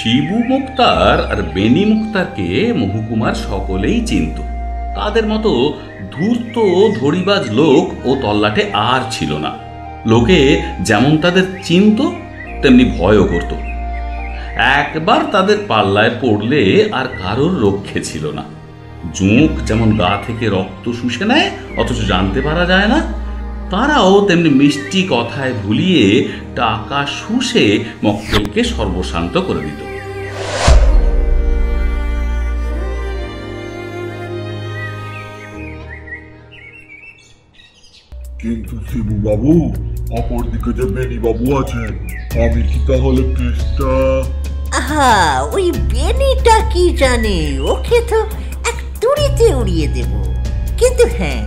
শিবু মুক্তার আর বেনি মুক্তারকে মহকুমার সকলেই চিনত। তাদের মতো ধূর্ত ধড়িবাজ লোক ও তল্লাটে আর ছিল না। লোকে যেমন তাদের চিনত তেমনি ভয়ও করত। একবার তাদের পাল্লায় পড়লে আর কারোর রক্ষে ছিল না। জোঁক যেমন গা থেকে রক্ত শুষে নেয় অথচ জানতে পারা যায় না, তারাও তেমনি মিষ্টি কথায় ভুলিয়ে টাকা শুষে মক্কেলকে সর্বশান্ত করে দিত। কিন্তু শিবু বাবু, অপরদিকে যে বেনি বাবু আছেন, আমি কি তাহলে কেসটা? আহা, ওই বেনিটা কি জানে, ওকে তো এক তুড়িতে উড়িয়ে দেব। কিন্তু হ্যাঁ,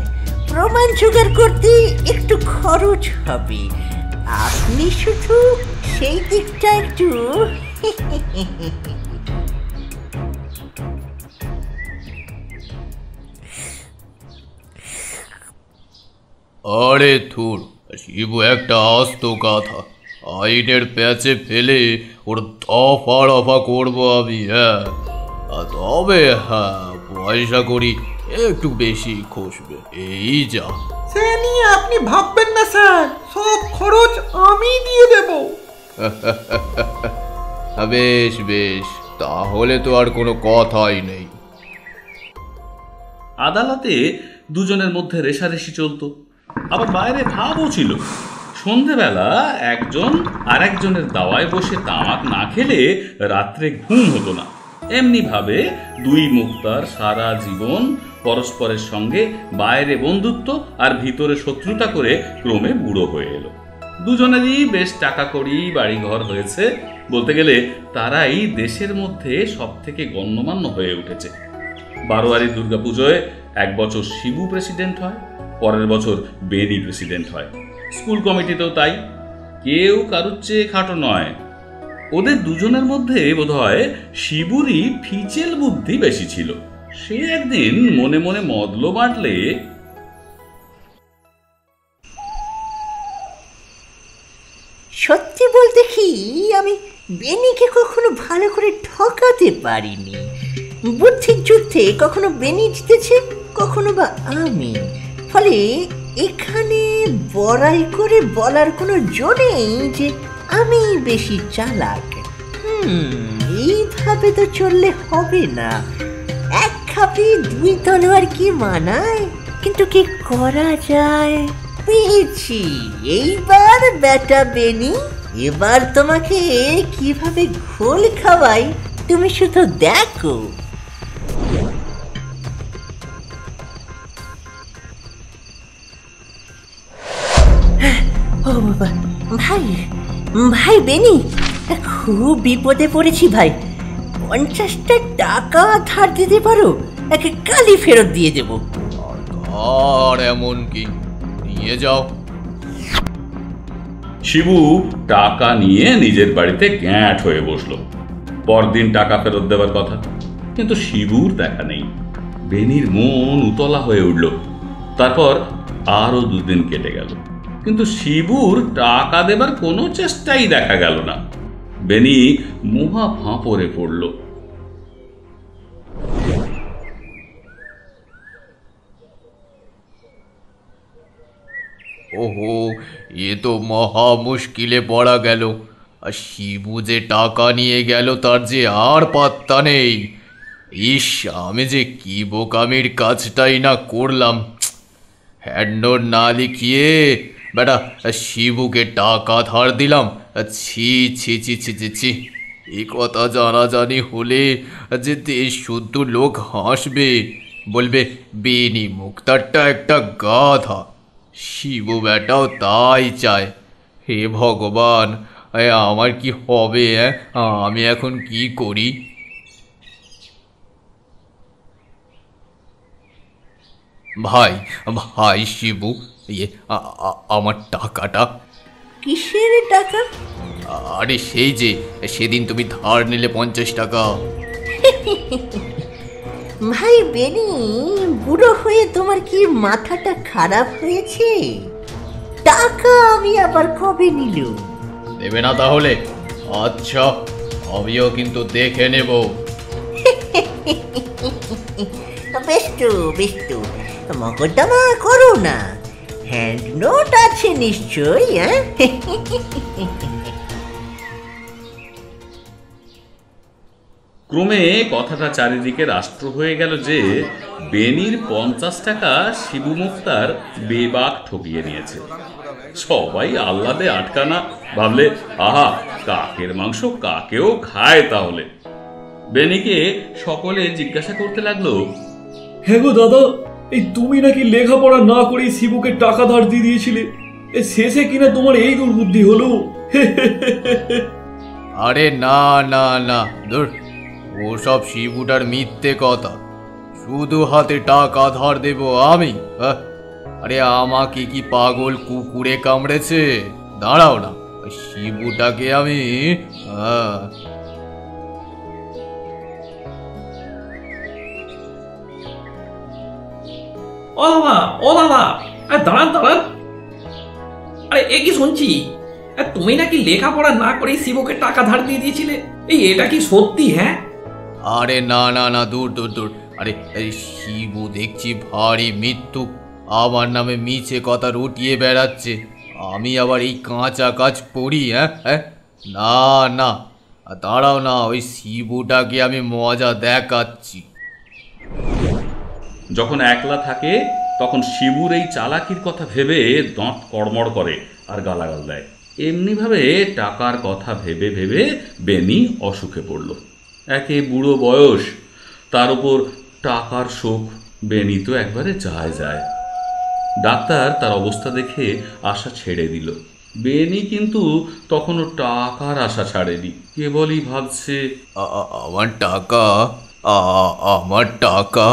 প্রমাণ জোগাড় করতে একটু খরচ হবে। আপনি শুধু সেই দিকটা একটু আরে থুর, শিবু একটা আস্ত কথা, আইনের প্যাচে ফেলে ওর দফা রফা করবো আমি। হ্যাঁ, তবে হ্যাঁ, পয়সা করি একটু বেশি খসবে, এই যা। সে নিয়ে আপনি ভাববেন না স্যার, সব খরচ আমি দিয়ে দেব। বেশ বেশ, তাহলে তো আর কোনো কথাই নেই। আদালতে দুজনের মধ্যে রেষারেষি চলত, আবার বাইরে ভাবও ছিল। সন্ধেবেলা একজন আর একজনের দাওয়ায় বসে তামাক না খেলে রাত্রে ঘুম হতো না। এমনি ভাবে দুই মুক্তার সারা জীবন পরস্পরের সঙ্গে বাইরে বন্ধুত্ব আর ভিতরে শত্রুতা করে ক্রমে বুড়ো হয়ে এলো। দুজনেরই বেশ টাকা কড়ি বাড়িঘর হয়েছে, বলতে গেলে তারাই দেশের মধ্যে সব থেকে গণ্যমান্য হয়ে উঠেছে। বারোয়ারি দুর্গাপুজোয় এক বছর শিবু প্রেসিডেন্ট হয়, পরের বছর বেনি প্রেসিডেন্ট হয়। স্কুল কমিটিতেও তাই, কেউ কারুর চেয়ে খাটো নয়। ওদের দুজনের মধ্যে বোধহয় শিবুরই ফিচেল বুদ্ধি বেশি ছিল। সে একদিন মনে মনে মদলো বাঁটলে, সত্যি বলতে কি, আমি বেনিকে কখনো ভালো করে ঠকাতে পারিনি। বুদ্ধির যুদ্ধে কখনো বেনি জিতেছে, কখনো বা আমি। ফলে এখানে বড়াই করে বলার কোনো জো নেই যে আমি বেশি চালাক। এইভাবে তো চললে হবে না। এক খাপে দুই তলোয়ার কি মানায়? কিন্তু কি করা যায়? পেয়েছি, এইবার বেটা বেনি, এবার তোমাকে কিভাবে ঘোল খাওয়াই তুমি শুধু দেখো। ও বাবা, ভাই ভাই বেনি, খুব বিপদে পড়েছি ভাই। 50টা টাকা ধার দিতে পারো? একে কালই ফেরত দিয়ে দেব। আর এমন কি, নিয়ে যাও। শিবু টাকা নিয়ে নিজের বাড়িতে গ্যাঁট হয়ে বসলো। পরদিন টাকা ফেরত দেবার কথা, কিন্তু শিবুর দেখা নেই। বেনির মন উতলা হয়ে উঠল। তারপর আরো দুদিন কেটে গেল, কিন্তু শিবুর টাকা দেবার কোনো চেষ্টাই দেখা গেল না। বেনি মহা ফাঁপড়ে পড়ল। ওহো, এ তো মহা মুশকিলে পড়া গেল। আর শিবু যে টাকা নিয়ে গেল তার যে আর পাত্তা নেই। ইস, আমি যে কি বোকামির কাজটাই না করলাম। হ্যান্ডনোট না লিখিয়ে বেটা শিবুকে টাকা ধার দিলাম। ছি ছি ছি ছি ছি ছি, এই কথা জানাজানি হলে যে দেশ শুদ্ধ লোক হাসবে, বলবে বেনি মুক্তারটা একটা গাধা। শিবু বেটাও তাই চায়। হে ভগবান, আমার কি হবে? আমি এখন কি করি? ভাই ভাই শিবু, আমার টাকাটা। কিসের টাকা? আরে সেই যে সেদিন তুমি ধার নিলে 50 টাকা। ভাই বেনি, বুড়ো হয়ে তোমার কি মাথাটা খারাপ হয়েছে? টাকা আমি আবার কবে নিল? দেবে না তাহলে? আচ্ছা, আমিও কিন্তু দেখে নেব। বেশ তো মকদ্দমা করো না, হ্যান্ড নোট আছে নিশ্চয়ই। হ্যাঁ, ক্রমে কথাটা চারিদিকে রাষ্ট্র হয়ে গেল যে বেনির 50 টাকা শিবু মুক্তার বেবাক ঠকিয়ে নিয়েছে। সবাই আহ্লাদে আটকানা, ভাবলে আহা, কাকের মাংস কাকেও খায় তাহলে। বেনিকে সকলে জিজ্ঞাসা করতে লাগলো, হ্যাঁ গো দাদা, এই তুমি নাকি লেখাপড়া না করেই শিবুকে টাকা ধার দিয়ে দিয়েছিলে, শেষে কিনা তোমার এই দুর্বুদ্ধি হলো? আরে না না না, ধুর, ওসব শিবুটার মিথ্যে কথা। শুধু হাতে টাকা ধার দেব আমি? আরে আমাকে কি পাগল কুকুরে কামড়েছে? দাঁড়াও না, শিবুটাকে আমি ও দাদা, দাঁড়ান। আরে এ কি শুনছি, তুমি নাকি লেখাপড়া না করেই শিবুকে টাকা ধার দিয়ে দিয়েছিলে, এটা কি সত্যি? হ্যাঁ? আরে না না না, দূর দূর দূর। আরে এই শিবু দেখছি ভারী মৃত্যু, আমার নামে মিছে কথা রটিয়ে বেড়াচ্ছে। আমি আবার এই কাঁচা কাজ করি? হ্যাঁ, না না, দাঁড়াও না, ওই শিবুটাকে আমি মজা দেখাচ্ছি। যখন একলা থাকে তখন শিবুর এই চালাকির কথা ভেবে দাঁত কড়মড় করে আর গালাগাল দেয়। এমনিভাবে টাকার কথা ভেবে ভেবে বেনি অসুখে পড়ল। একে বুড়ো বয়স, তার উপর টাকার শোক। বেনি তো একবারে যায়। ডাক্তার তার অবস্থা দেখে আশা ছেড়ে দিল। বেনি কিন্তু তখনও টাকার আশা ছাড়েনি, কেবলই ভাবছে আমার টাকা, আমার টাকা।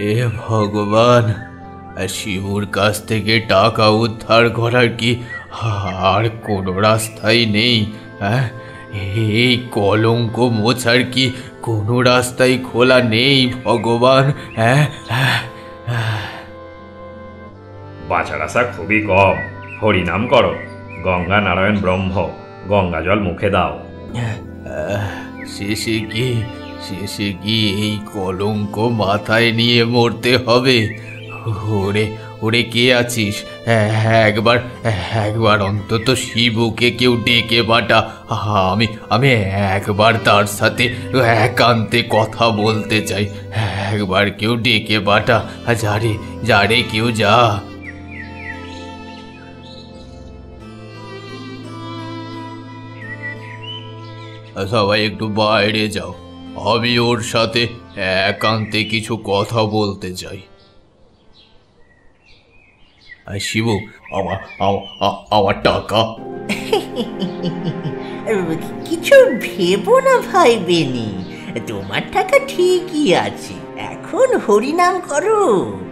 এ ভগবান, শিবুর কাছ থেকে টাকা উদ্ধার করার কি আর কোনো রাস্তাই নেই? হ্যাঁ, এই কলঙ্ক মোছার কি কোনো রাস্তাই খোলা নেই ভগবান? হ্যাঁ, বাঁচার আশা খুবই কম। হরিনাম করো, গঙ্গা নারায়ণ ব্রহ্ম, গঙ্গা জল মুখে দাও। শেষে কি এই কলঙ্ক মাথায় নিয়ে মরতে হবে? ওরে কে আছিস? একবার অন্তত শিবুকে কেউ ডেকে পাঠা। আমি একবার তার সাথে একান্তে কথা বলতে চাই। একবার কেউ ডেকে পাঠা, যারে কেউ যা। সবাই একটু বাইরে যাও, আমি ওর সাথে একান্তে কিছু কথা বলতে চাই। শিবু, আমার টাকা। কিছু ভেবো না ভাই বেনি, তোমার টাকা ঠিকই আছে। এখন হরিনাম করো,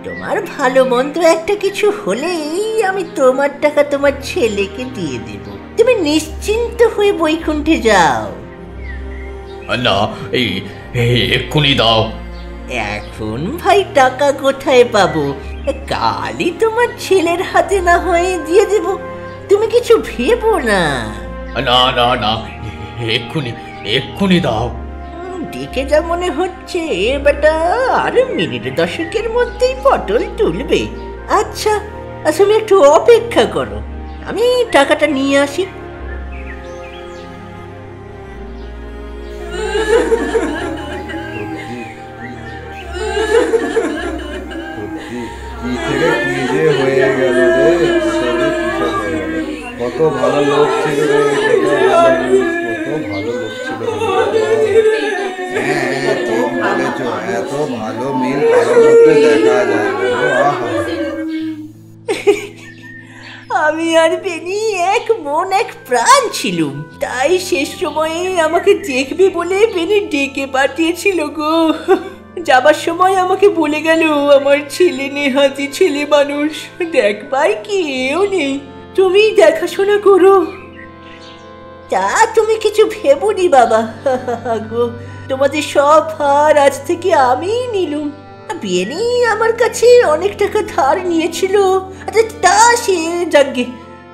তোমার ভালো মন্দ একটা কিছু হলেই আমি তোমার টাকা তোমার ছেলেকে দিয়ে দেব। তুমি নিশ্চিন্ত হয়ে বৈকুণ্ঠে যাও। না, এই এক্ষুনি দাও। এখন ভাই টাকা কোথায় পাবো? কালই তোমার ছেলের হাতে না হয়ে দিয়ে দেব। তুমি কিছু ভেবো না। না না না, এক্ষুনি দাও। দেখে যা মনে হচ্ছে বেটা আর মিনিট 10 মধ্যেই পটল তুলবে। আচ্ছা, তুমি একটু অপেক্ষা করো, আমি টাকাটা নিয়ে আসি। কত ভালো লোক ছিল রে, কত ভালো লোক ছিল। হ্যাঁ, ঠিক বলেছ, এত ভালো মিল কারোর মধ্যে দেখা যায় না। আমি আর বেনি এক মন এক প্রাণ ছিলুম, তাই শেষ সময়ে আমাকে দেখবে বলে বেনি ডেকে পাঠিয়েছিল গো। যাবার সময় আমাকে বলে গেল আমার ছেলে নেহাতি ছেলে মানুষ, দেখবার কেউ নেই, তুমি দেখাশোনা করো। তা তুমি কিছু ভেবোনি বাবা গো, তোমাদের সব ভার আজ থেকে আমিই নিলুম। বেনি আমার কাছে অনেক টাকা ধার নিয়েছিল। আচ্ছা তা সে যাকে,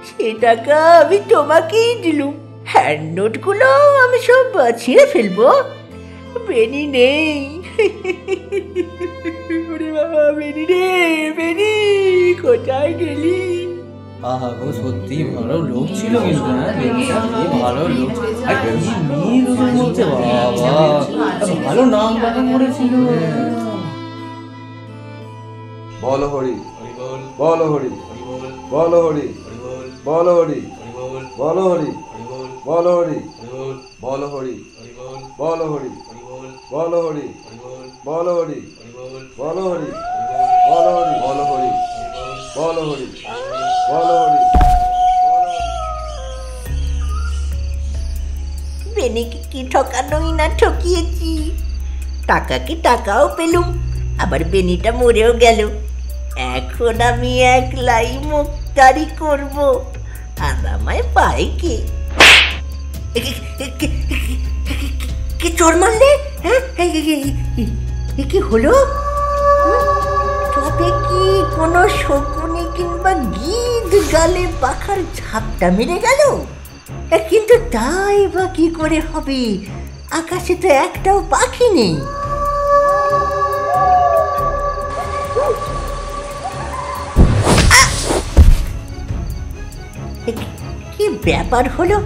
সে টাকা আমি তোমাকেই দিলুম। হ্যান্ড নোটগুলো আমি সব ছিঁড়ে ফেলবো। বেনি নেই। ওরে বাবা, বেনি রে, বেনি কোথায় গেলি? আহা গো, সত্যি ভালো লোক ছিল কিন্তু, ভালো লোক। আর কি মিল ওদের মধ্যে, বাবা ভালো নাম ডাকা করেছিল। বলো হরি, বলো হরি, বলো হরি, বলো হরি, বলো হরি, বলো হরি, বলো হরি, বলো হরি, বলো হরি, বলো হরি, বলো হরি, বলো হরি, বলো হরি, বলো হরি, বলো হরি। বেনিকে কি ঠকানোই না ঠকিয়েছি। টাকাকে টাকাও পেলুম, আবার বেনিটা মরেও গেল। এখন আমি একলাই মুক্তারি করব, আর আমায় পাই কে? কে চোর মারলে? হ্যাঁ, এ কি হলো? তবে কি কোনো শকুনি কিংবা গিধ গালে পাখার ঝাপটা মেরে গেল? কিন্তু তাই বা কি করে হবে? আকাশে তো একটাও পাখি নেই। কি ব্যাপার হলো?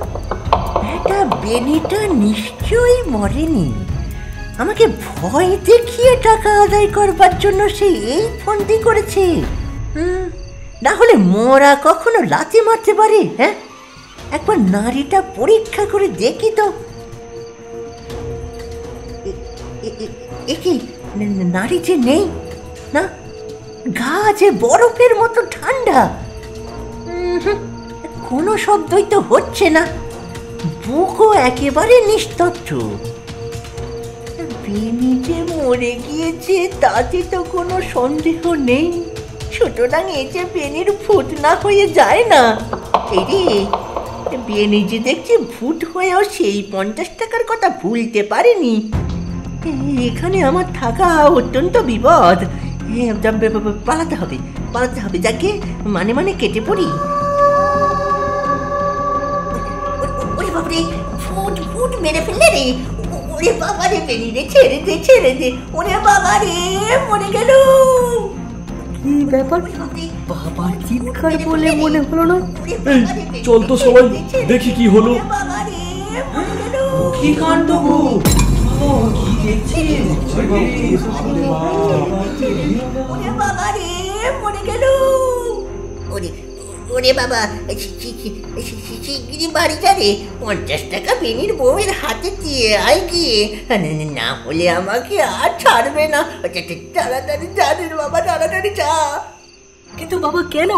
এটা বেনিটা নিশ্চয়ই মরেনি। আমাকে ভয় দেখিয়ে টাকা আদায় করবার জন্য সে এই ফন্দি করেছে। না হলে মরা কখনো লাথি মারতে পারে? হ্যাঁ, একবার নাড়িটা পরীক্ষা করে দেখি তো। কি নাড়ি যে নেই, না গা যে বরফের মতো ঠান্ডা। কোনো শব্দই তো হচ্ছে না, বুকও একেবারে নিস্তব্ধ। বেনি যে মরে গিয়েছে তাতে তো কোনো সন্দেহ নেই, সুতরাং এ যে বেনির ভূত না হয়ে যায় না। এই রে, বেনি যে দেখছি ভূত হয়েও সেই 50 টাকার কথা ভুলতে পারেনি। এখানে আমার থাকা অত্যন্ত বিপদ। পালাতে হবে, পালাতে হবে। যাকে মানে কেটে পড়ি। ওরে বাবারে, ভূত ভূত মেরে ফেললে রে। ওরে বাবা রে, বেনি রে, ছেড়ে দে, ছেড়ে দে। ওরে বাবা রে, মরে গেল। কি ব্যাপার? বাবার চিৎকার বলে মনে হলো না? চল তো সবাই দেখি কি হলো। কি কাণ্ড গো, কি দেখছি? ওরে বাবা রে, মরে গেল। ওরে বাবা, শিগগিরি বাড়ি যা রে। 50 টাকা বেনির বউয়ের হাতে দিয়ে আয় গিয়ে, না হলে আমাকে আর ছাড়বে না। তাড়াতাড়ি যা রে বাবা, তাড়াতাড়ি যা। কিন্তু বাবা কেন?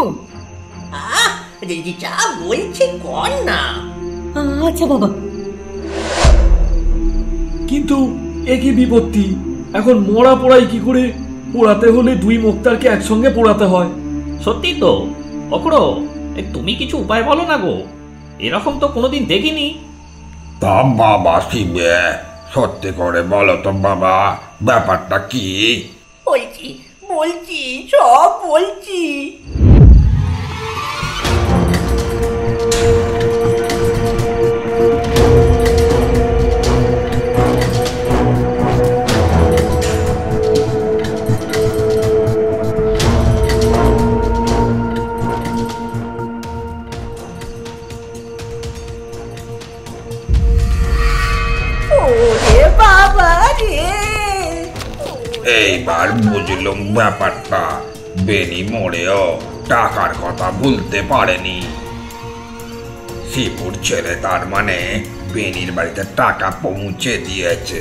যা বলছি কর না। আচ্ছা বাবা। কিন্তু এ কি বিপত্তি! এখন মরা পোড়াই কি করে? পোড়াতে হলে 2 মুক্তারকে একসঙ্গে পোড়াতে হয়। সত্যি তো অক্র, তুমি কিছু উপায় বলো না গো, এরকম তো কোনোদিন দেখিনি। তা বাবা শিবে, সত্যি করে বলো তো বাবা, ব্যাপারটা কি? বলছি সব বলছি। এইবার বুঝলুম ব্যাপারটা। বেনি মরেও টাকার কথা ভুলতে পারেনি। শিবুর ছেলে তার মানে বেনির বাড়িতে টাকা পৌঁছে দিয়েছে।